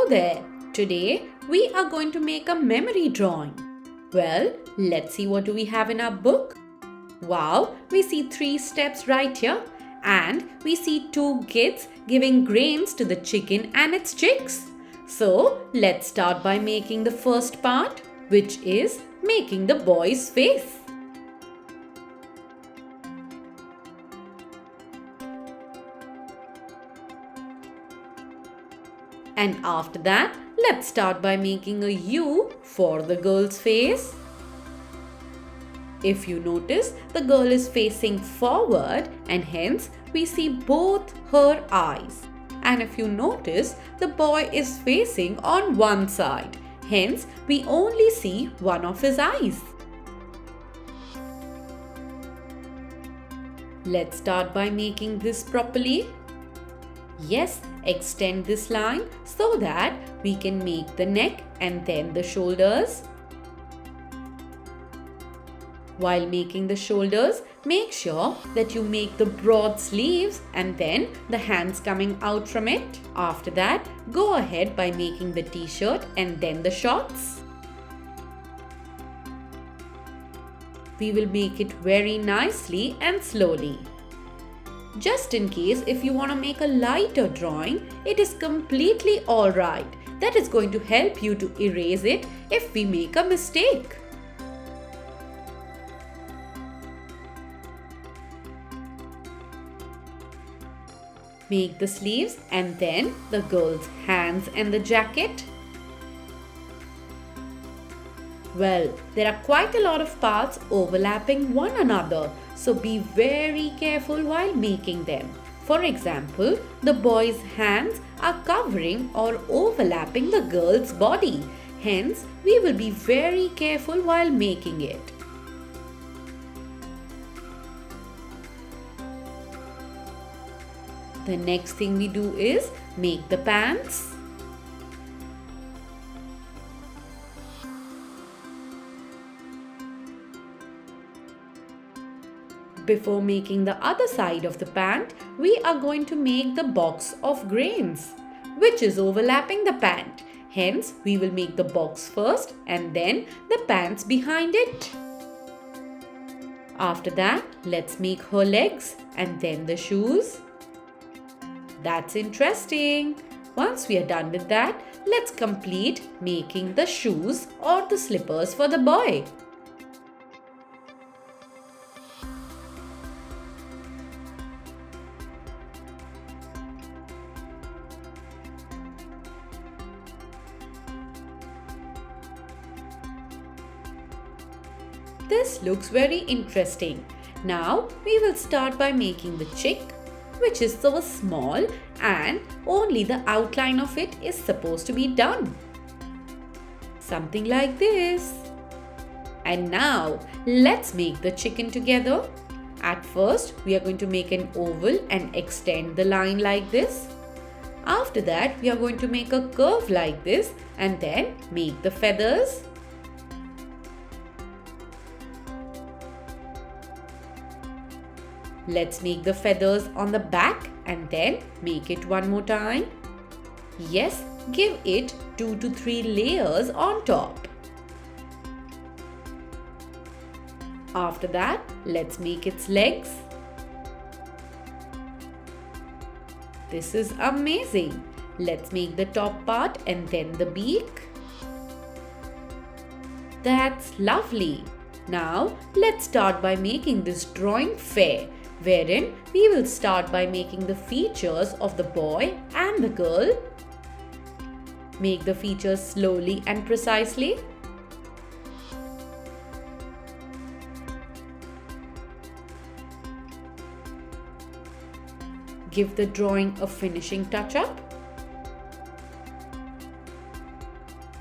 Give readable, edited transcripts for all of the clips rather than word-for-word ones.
Hello there! Today we are going to make a memory drawing. Well, let's see what do we have in our book. Wow, we see 3 steps right here and we see 2 kids giving grains to the chicken and its chicks. So let's start by making the first part, which is making the boy's face. And after that, let's start by making a U for the girl's face. If you notice, the girl is facing forward and hence we see both her eyes. And if you notice, the boy is facing on one side. Hence, we only see one of his eyes. Let's start by making this properly. Yes, extend this line so that we can make the neck and then the shoulders. While making the shoulders, make sure that you make the broad sleeves and then the hands coming out from it. After that, go ahead by making the t-shirt and then the shorts. We will make it very nicely and slowly. Just in case if you want to make a lighter drawing, it is completely alright. That is going to help you to erase it if we make a mistake. Make the sleeves and then the girl's hands and the jacket. Well, there are quite a lot of parts overlapping one another, so be very careful while making them. For example, the boy's hands are covering or overlapping the girl's body. Hence, we will be very careful while making it. The next thing we do is make the pants. Before making the other side of the pant, we are going to make the box of grains, which is overlapping the pant. Hence, we will make the box first and then the pants behind it. After that, let's make her legs and then the shoes. That's interesting. Once we are done with that, let's complete making the shoes or the slippers for the boy. This looks very interesting. Now we will start by making the chick, which is so small and only the outline of it is supposed to be done. Something like this. And now let's make the chicken together. At first we are going to make an oval and extend the line like this. After that we are going to make a curve like this and then make the feathers. Let's make the feathers on the back and then make it one more time. Yes, give it 2 to 3 layers on top. After that, let's make its legs. This is amazing. Let's make the top part and then the beak. That's lovely. Now, let's start by making this drawing fair, wherein we will start by making the features of the boy and the girl. Make the features slowly and precisely. Give the drawing a finishing touch-up.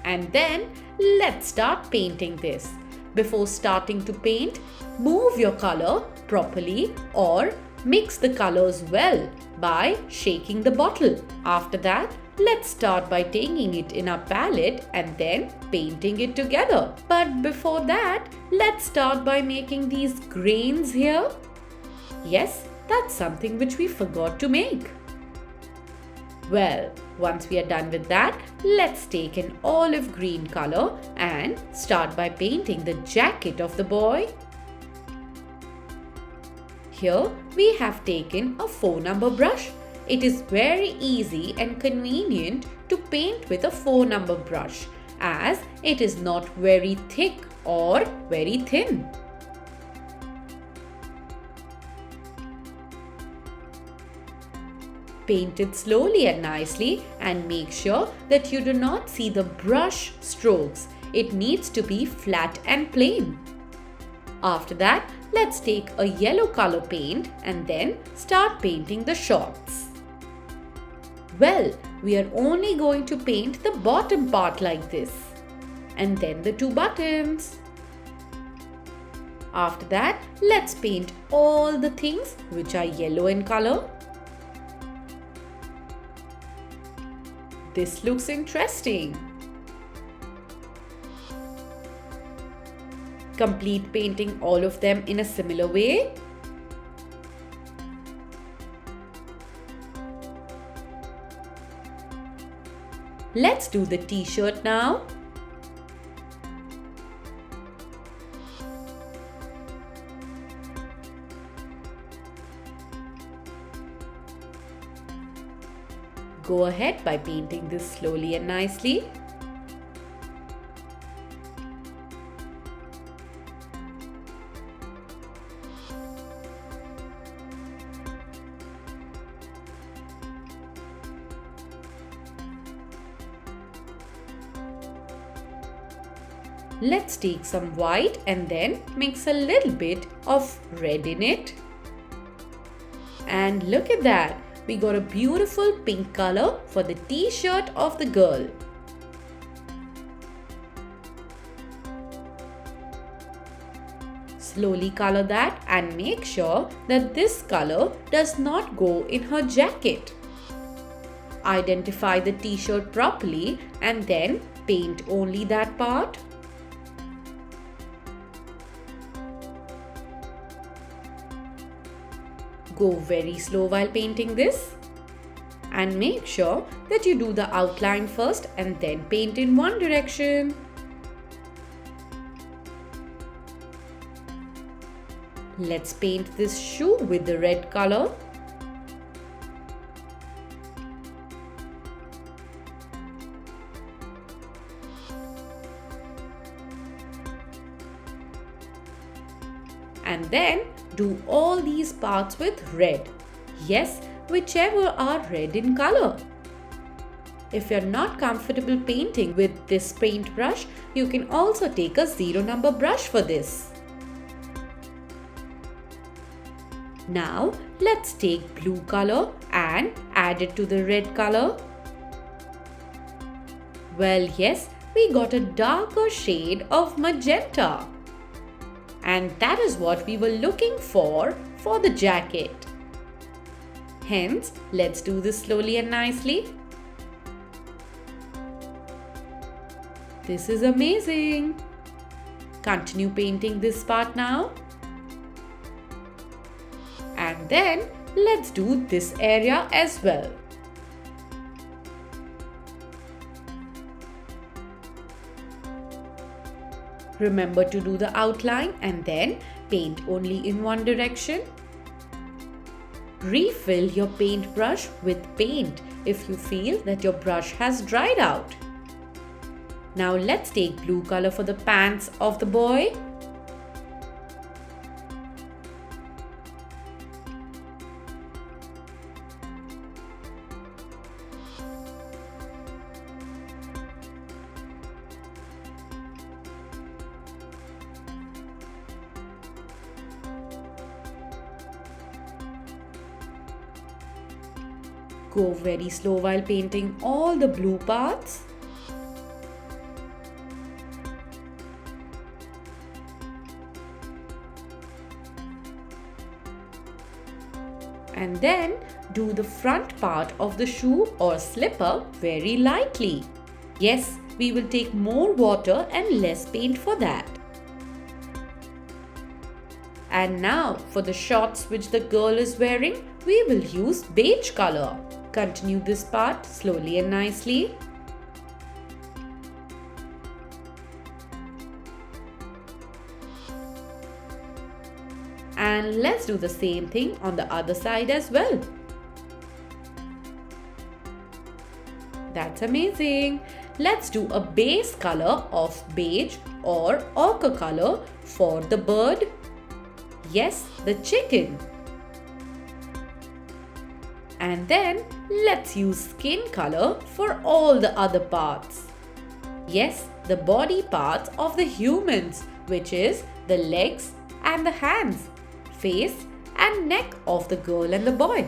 And then let's start painting this. Before starting to paint, move your color properly or mix the colors well by shaking the bottle. After that, let's start by taking it in our palette and then painting it together. But before that, let's start by making these grains here. Yes, that's something which we forgot to make. Well, once we are done with that, let's take an olive green color and start by painting the jacket of the boy. Here we have taken a 4-number brush. It is very easy and convenient to paint with a 4-number brush as it is not very thick or very thin. Paint it slowly and nicely and make sure that you do not see the brush strokes. It needs to be flat and plain. After that, let's take a yellow color paint and then start painting the shorts. Well, we are only going to paint the bottom part like this and then the 2 buttons. After that, let's paint all the things which are yellow in color. This looks interesting. Complete painting all of them in a similar way. Let's do the t-shirt now. Go ahead by painting this slowly and nicely. Let's take some white and then mix a little bit of red in it. And look at that! We got a beautiful pink color for the t-shirt of the girl. Slowly color that and make sure that this color does not go in her jacket. Identify the t-shirt properly and then paint only that part. Go very slow while painting this and make sure that you do the outline first and then paint in one direction. Let's paint this shoe with the red color. And then do all these parts with red. Yes, whichever are red in color. If you're not comfortable painting with this paintbrush, you can also take a 0-number brush for this. Now, let's take blue color and add it to the red color. Well, yes, we got a darker shade of magenta. And that is what we were looking for the jacket. Hence, let's do this slowly and nicely. This is amazing. Continue painting this part now. And then, let's do this area as well. Remember to do the outline and then paint only in one direction. Refill your paintbrush with paint if you feel that your brush has dried out. Now let's take blue color for the pants of the boy. Go very slow while painting all the blue parts. And then do the front part of the shoe or slipper very lightly. Yes, we will take more water and less paint for that. And now for the shorts which the girl is wearing, we will use beige color. Continue this part slowly and nicely. And let's do the same thing on the other side as well. That's amazing. Let's do a base color of beige or ochre color for the bird. Yes, the chicken. And then let's use skin color for all the other parts. Yes, the body parts of the humans, which is the legs and the hands, face and neck of the girl and the boy.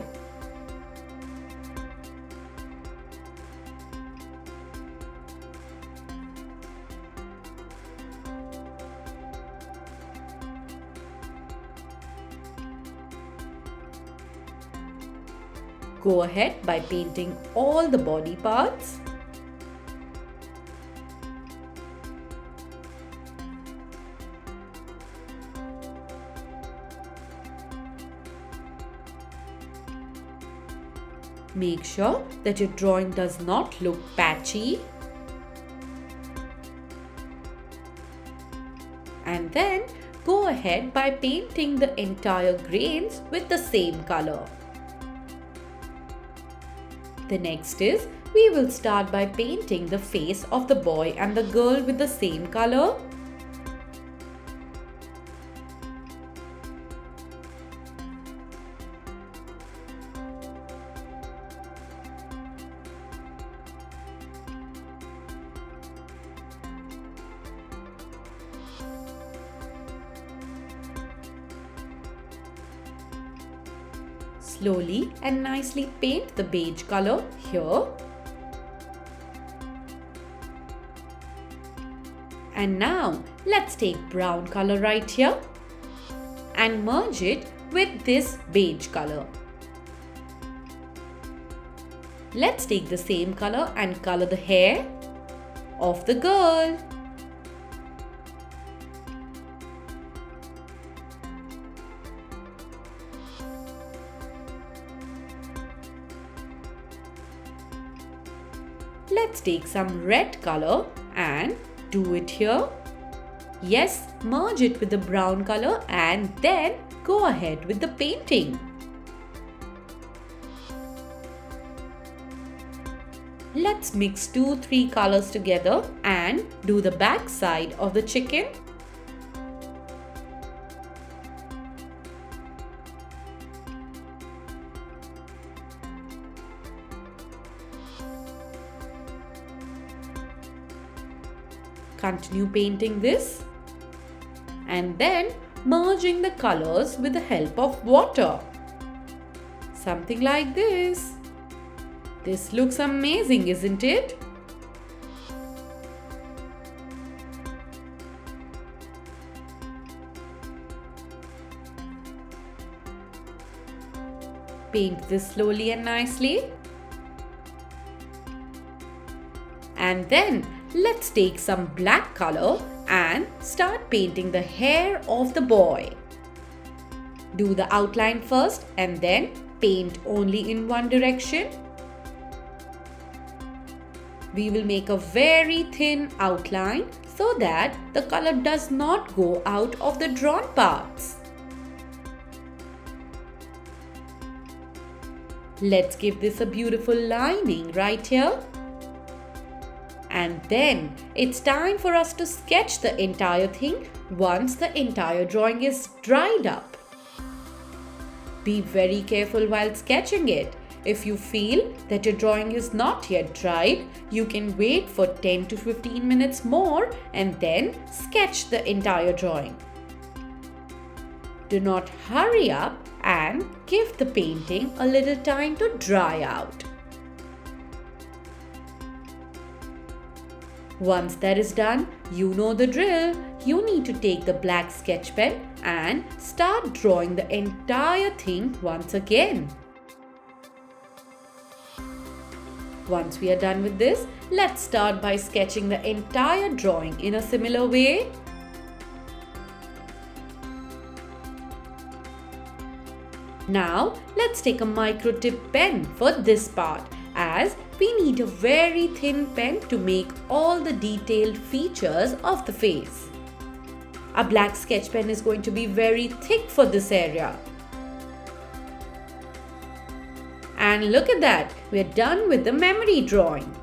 Go ahead by painting all the body parts. Make sure that your drawing does not look patchy. And then go ahead by painting the entire grains with the same color. The next is, we will start by painting the face of the boy and the girl with the same color. Slowly and nicely paint the beige color here. And now let's take brown color right here and merge it with this beige color. Let's take the same color and color the hair of the girl. Let's take some red color and do it here. Yes, merge it with the brown color and then go ahead with the painting. Let's mix 2-3 colors together and do the back side of the chicken. Continue painting this and then merging the colors with the help of water. Something like this. This looks amazing, isn't it? Paint this slowly and nicely. And then let's take some black color and start painting the hair of the boy. Do the outline first and then paint only in one direction. We will make a very thin outline so that the color does not go out of the drawn parts. Let's give this a beautiful lining right here. And then it's time for us to sketch the entire thing once the entire drawing is dried up. Be very careful while sketching it. If you feel that your drawing is not yet dried, you can wait for 10 to 15 minutes more and then sketch the entire drawing. Do not hurry up and give the painting a little time to dry out. Once that is done, you know the drill. You need to take the black sketch pen and start drawing the entire thing once again. Once we are done with this, let's start by sketching the entire drawing in a similar way. Now let's take a micro tip pen for this part, as we need a very thin pen to make all the detailed features of the face. A black sketch pen is going to be very thick for this area. And look at that, we're done with the memory drawing.